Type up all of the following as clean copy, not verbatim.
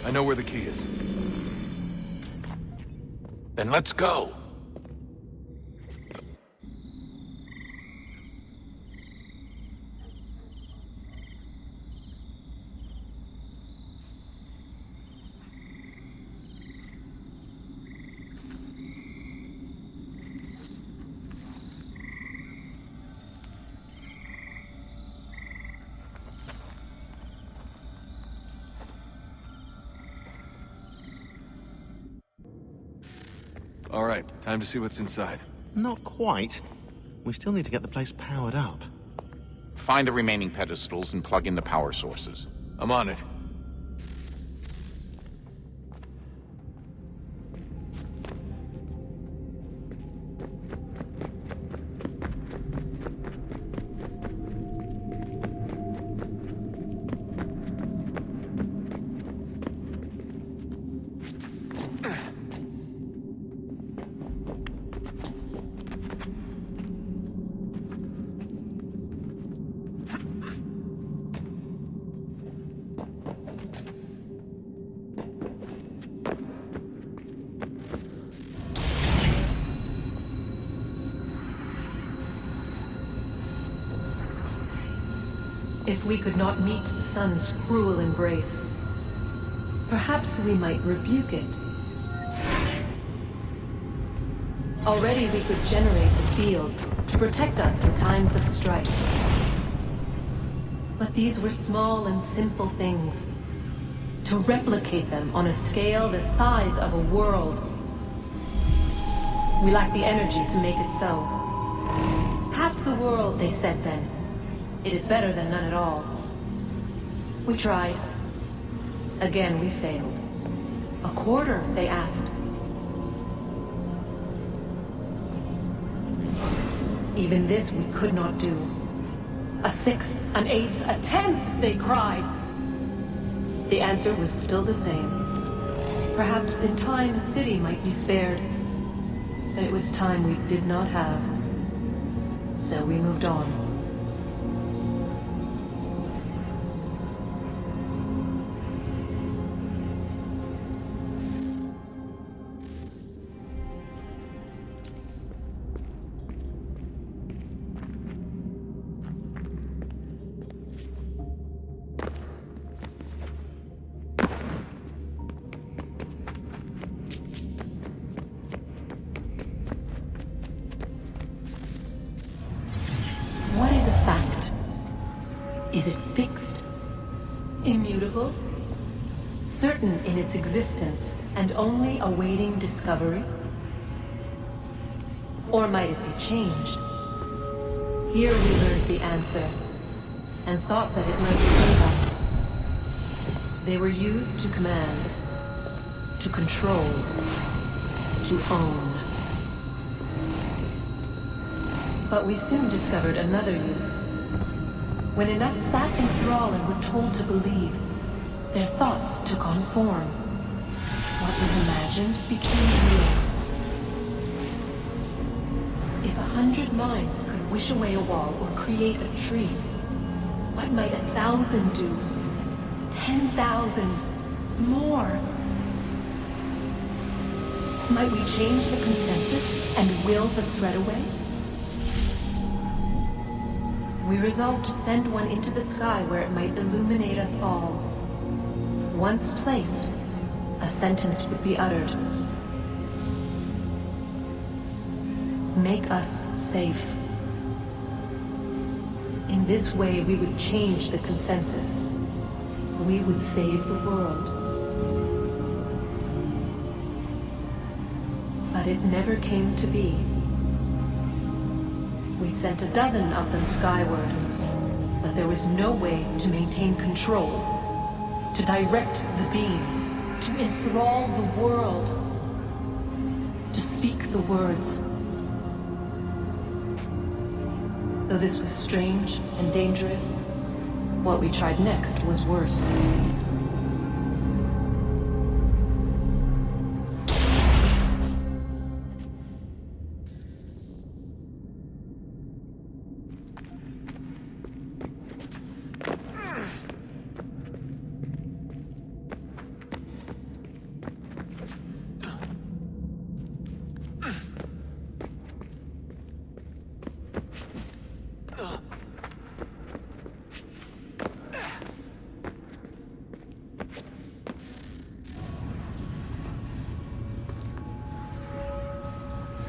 I know where the key is. Then let's go! All right, time to see what's inside. Not quite. We still need to get the place powered up. Find the remaining pedestals and plug in the power sources. I'm on it. If we could not meet the sun's cruel embrace, perhaps we might rebuke it. Already we could generate the fields to protect us in times of strife. But these were small and simple things. To replicate them on a scale the size of a world, we lack the energy to make it so. Half the world, they said then. It is better than none at all. We tried. Again, we failed. A quarter, they asked. Even this we could not do. A sixth, an eighth, a tenth, they cried. The answer was still the same. Perhaps in time a city might be spared. But it was time we did not have. So we moved on. What is a fact? Is it fixed? Immutable? Certain in its existence and only awaiting discovery? Or might it be changed? Here we learned the answer, and thought that it might save us. They were used to command, to control, to own. But we soon discovered another use. When enough sat in thrall and were told to believe, their thoughts took on form. What was imagined became real. If 100 minds could wish away a wall or create a tree, what might 1,000 do? 10,000? More? Might we change the consensus and will the thread away? We resolved to send one into the sky where it might illuminate us all. Once placed, a sentence would be uttered. Make us safe. In this way, we would change the consensus. We would save the world. But it never came to be. We sent a dozen of them skyward, but there was no way to maintain control, to direct the beam, to enthrall the world, to speak the words. Though this was strange and dangerous, what we tried next was worse.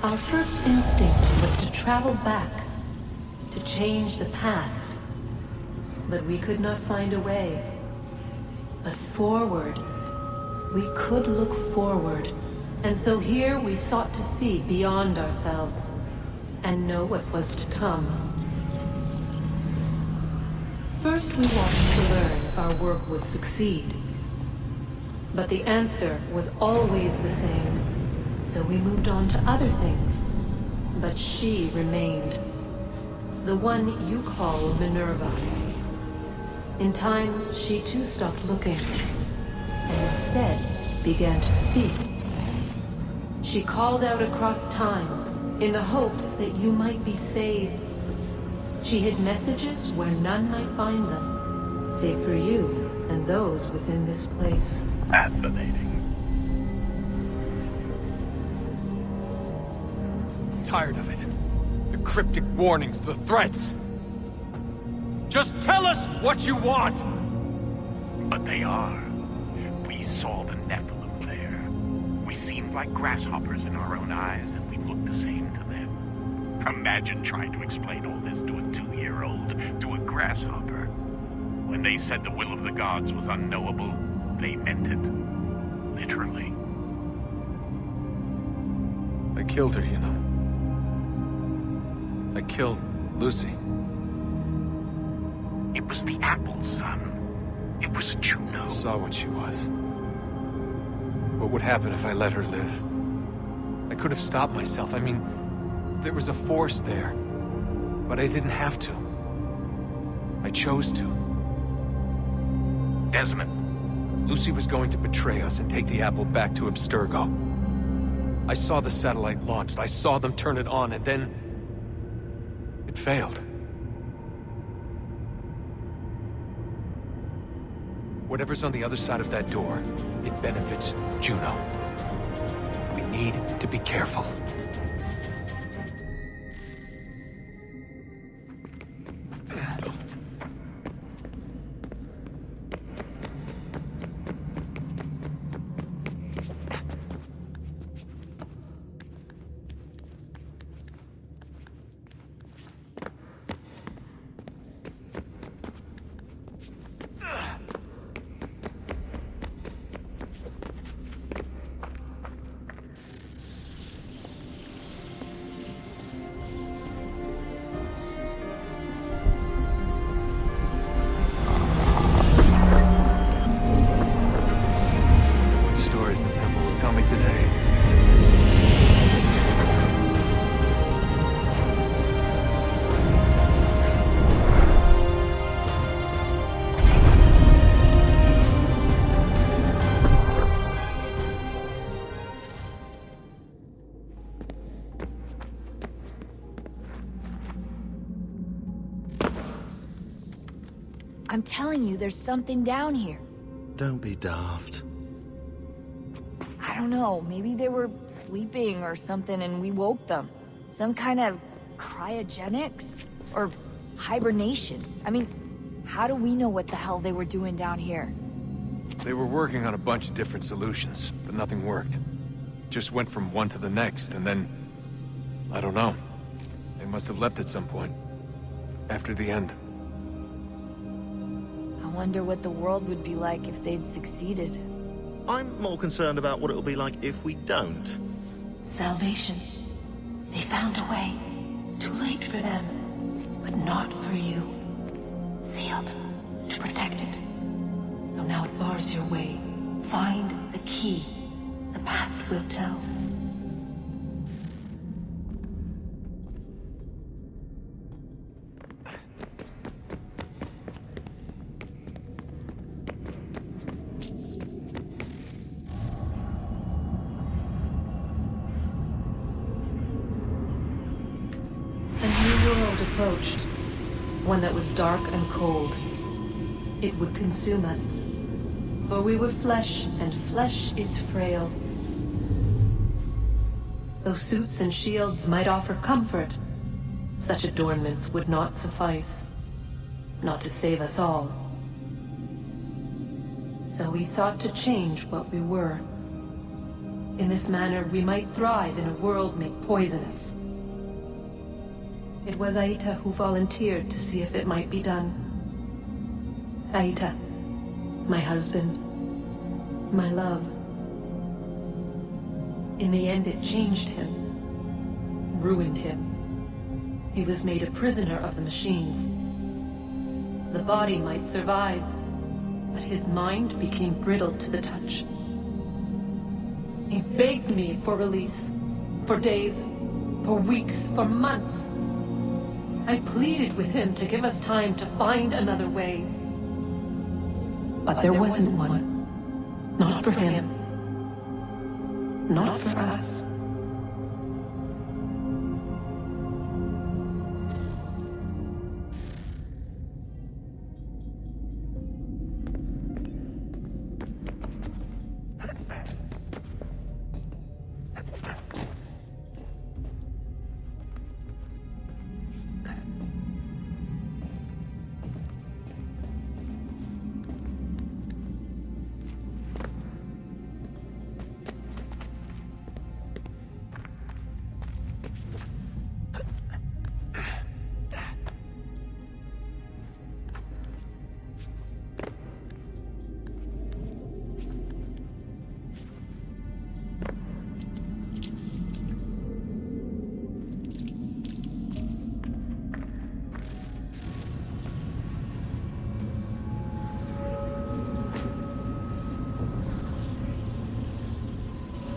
Our first instinct was to travel back, to change the past. But we could not find a way. But forward, we could look forward. And so here we sought to see beyond ourselves, and know what was to come. First we wanted to learn if our work would succeed. But the answer was always the same. So we moved on to other things. But she remained. The one you call Minerva. In time, she too stopped looking, and instead began to speak. She called out across time, in the hopes that you might be saved. She hid messages where none might find them, save for you and those within this place. Fascinating. Tired of it. The cryptic warnings, the threats. Just tell us what you want! But they are. We saw the Nephilim there. We seemed like grasshoppers in our own eyes, and we looked the same to them. Imagine trying to explain all this to a 2-year-old, to a grasshopper. When they said the will of the gods was unknowable, they meant it. Literally. I killed her, you know. I killed Lucy. It was the apple, son. It was Juno. I saw what she was. What would happen if I let her live? I could have stopped myself. I mean, there was a force there. But I didn't have to. I chose to. Desmond. Lucy was going to betray us and take the apple back to Abstergo. I saw the satellite launched. I saw them turn it on, and then... it failed. Whatever's on the other side of that door, it benefits Juno. We need to be careful. Tell me today. I'm telling you, there's something down here. Don't be daft. I don't know, maybe they were sleeping or something and we woke them. Some kind of cryogenics? Or hibernation? I mean, how do we know what the hell they were doing down here? They were working on a bunch of different solutions, but nothing worked. Just went from one to the next, and then... I don't know. They must have left at some point. After the end. I wonder what the world would be like if they'd succeeded. I'm more concerned about what it'll be like if we don't. Salvation. They found a way. Too late for them, but not for you. Sealed to protect it. Though now it bars your way. Find the key. The past will tell. Approached, one that was dark and cold. It would consume us, for we were flesh, and flesh is frail. Though suits and shields might offer comfort, such adornments would not suffice, not to save us all. So we sought to change what we were. In this manner, we might thrive in a world made poisonous. It was Aita who volunteered to see if it might be done. Aita, my husband, my love. In the end, it changed him, ruined him. He was made a prisoner of the machines. The body might survive, but his mind became brittle to the touch. He begged me for release, for days, for weeks, for months. I pleaded with him to give us time to find another way. But there wasn't one. Not for him. Not for us.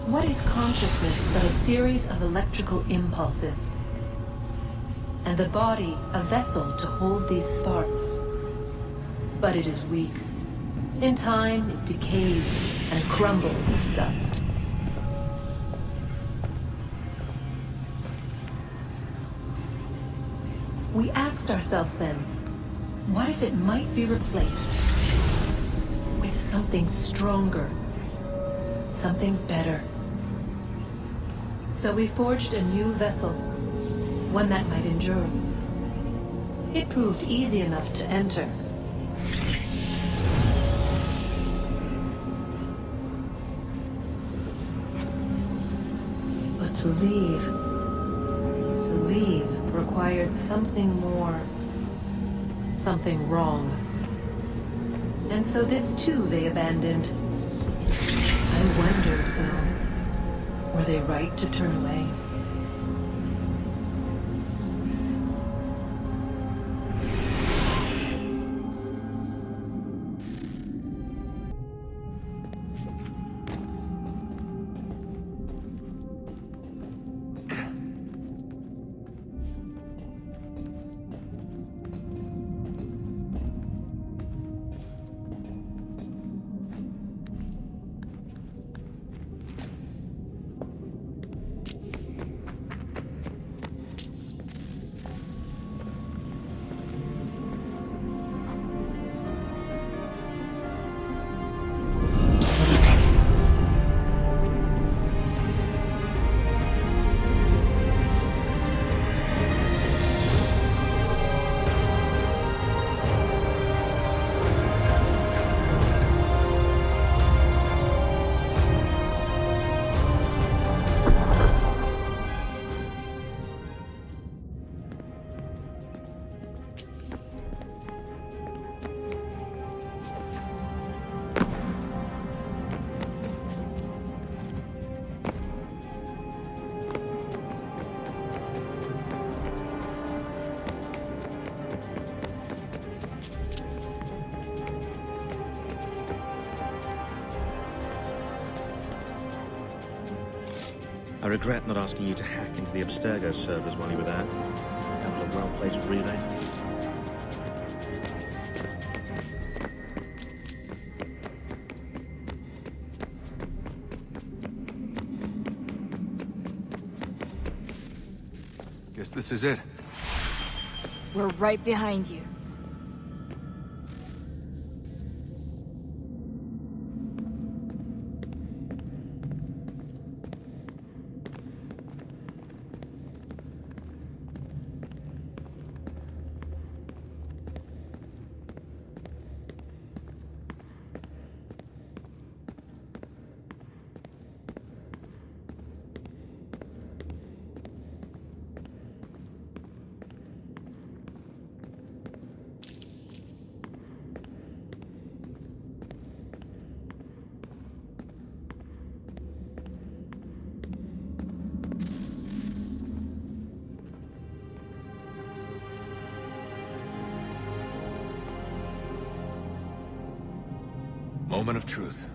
What is consciousness but a series of electrical impulses? And the body a vessel to hold these sparks. But it is weak. In time, it decays and crumbles into dust. We asked ourselves then, what if it might be replaced with something stronger, something better? So we forged a new vessel, one that might endure. It proved easy enough to enter. But to leave required something more, something wrong. And so this too they abandoned. I wondered, though, were they right to turn away? I regret not asking you to hack into the Abstergo servers while you were there. A couple of well-placed relays. Guess this is it. We're right behind you. Moment of truth.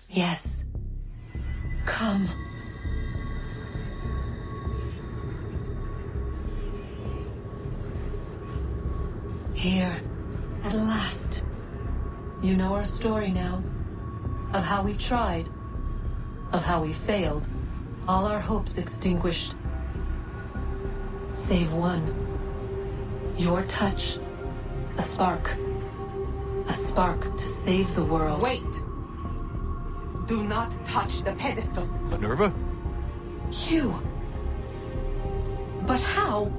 Yes. Come. Here, at last. You know our story now. Of how we tried. Of how we failed. All our hopes extinguished. Save one. Your touch. A spark. A spark to save the world. Wait! Do not touch the pedestal. Minerva? You. But how?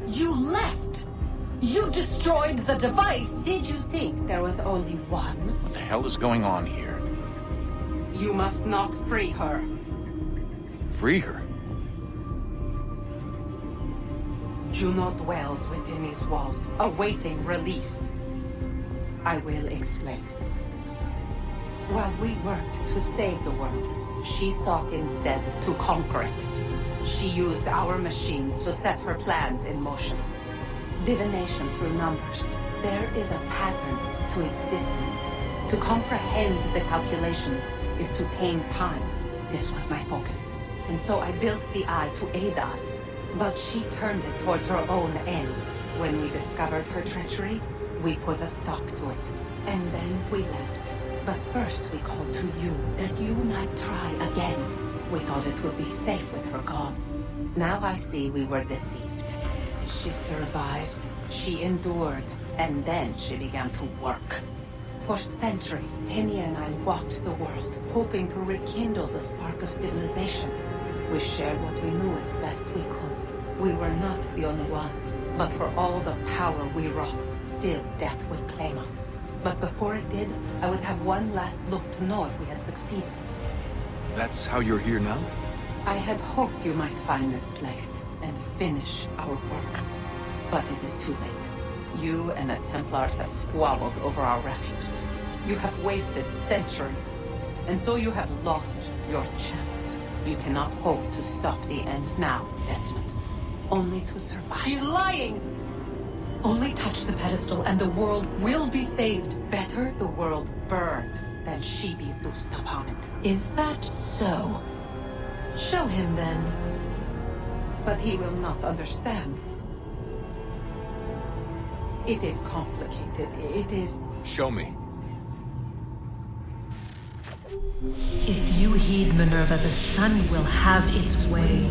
You left. You destroyed the device. Did you think there was only one? What the hell is going on here? You must not free her. Free her? Juno dwells within these walls, awaiting release. I will explain. While we worked to save the world, she sought instead to conquer it. She used our machine to set her plans in motion. Divination through numbers. There is a pattern to existence. To comprehend the calculations is to tame time. This was my focus. And so I built the eye to aid us. But she turned it towards her own ends. When we discovered her treachery, we put a stop to it. And then we left. But first we called to you, that you might try again. We thought it would be safe with her gone. Now I see we were deceived. She survived, she endured, and then she began to work. For centuries, Tinia and I walked the world, hoping to rekindle the spark of civilization. We shared what we knew as best we could. We were not the only ones, but for all the power we wrought, still death would claim us. But before it did, I would have one last look to know if we had succeeded. That's how you're here now? I had hoped you might find this place and finish our work. But it is too late. You and the Templars have squabbled over our refuse. You have wasted centuries, and so you have lost your chance. You cannot hope to stop the end now, Desmond. Only to survive. She's lying! Only touch the pedestal and the world will be saved. Better the world burn than she be loosed upon it. Is that so? Show him then. But he will not understand. It is complicated. It is... Show me. If you heed Minerva, the sun will have its way.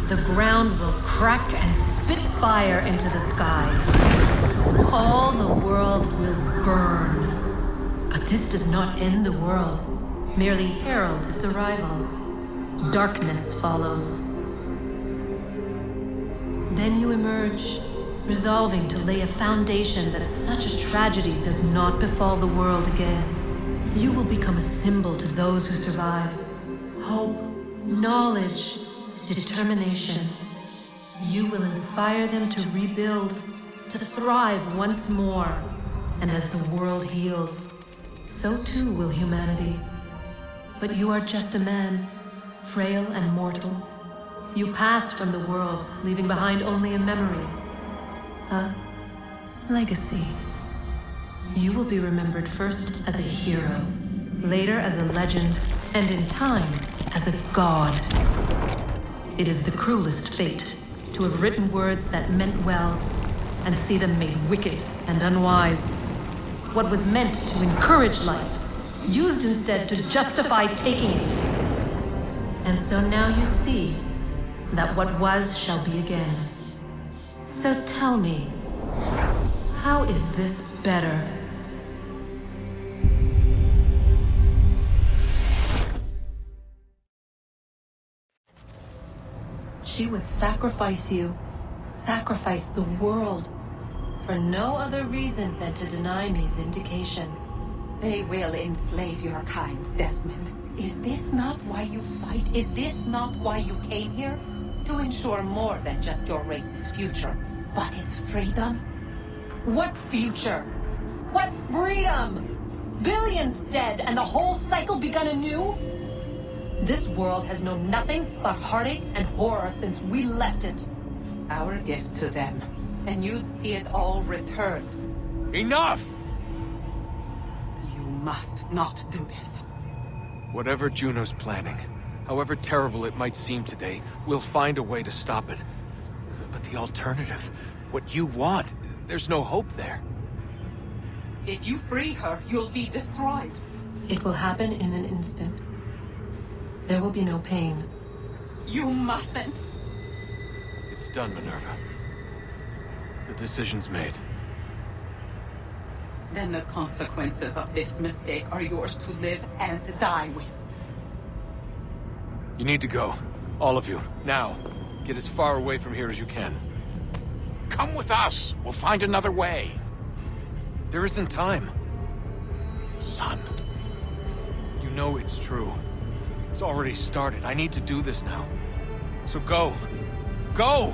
The ground will crack and spit fire into the skies. All the world will burn. But this does not end the world, merely heralds its arrival. Darkness follows. Then you emerge, resolving to lay a foundation that such a tragedy does not befall the world again. You will become a symbol to those who survive. Hope, knowledge, determination. You will inspire them to rebuild, to thrive once more. And as the world heals, so too will humanity. But you are just a man, frail and mortal. You pass from the world, leaving behind only a memory. A legacy. You will be remembered first as a hero, later as a legend, and in time, as a god. It is the cruelest fate, to have written words that meant well, and see them made wicked and unwise. What was meant to encourage life, used instead to justify taking it. And so now you see that what was shall be again. So tell me, how is this better? She would sacrifice you, sacrifice the world, for no other reason than to deny me vindication. They will enslave your kind, Desmond. Is this not why you fight? Is this not why you came here? To ensure more than just your race's future, but its freedom? What future? What freedom? Billions dead and the whole cycle begun anew? This world has known nothing but heartache and horror since we left it. Our gift to them, and you'd see it all returned. Enough! You must not do this. Whatever Juno's planning, however terrible it might seem today, we'll find a way to stop it. But the alternative, what you want, there's no hope there. If you free her, you'll be destroyed. It will happen in an instant. There will be no pain. You mustn't. It's done, Minerva. The decision's made. Then the consequences of this mistake are yours to live and die with. You need to go. All of you. Now. Get as far away from here as you can. Come with us. We'll find another way. There isn't time. Son. You know it's true. It's already started. I need to do this now. So go. Go!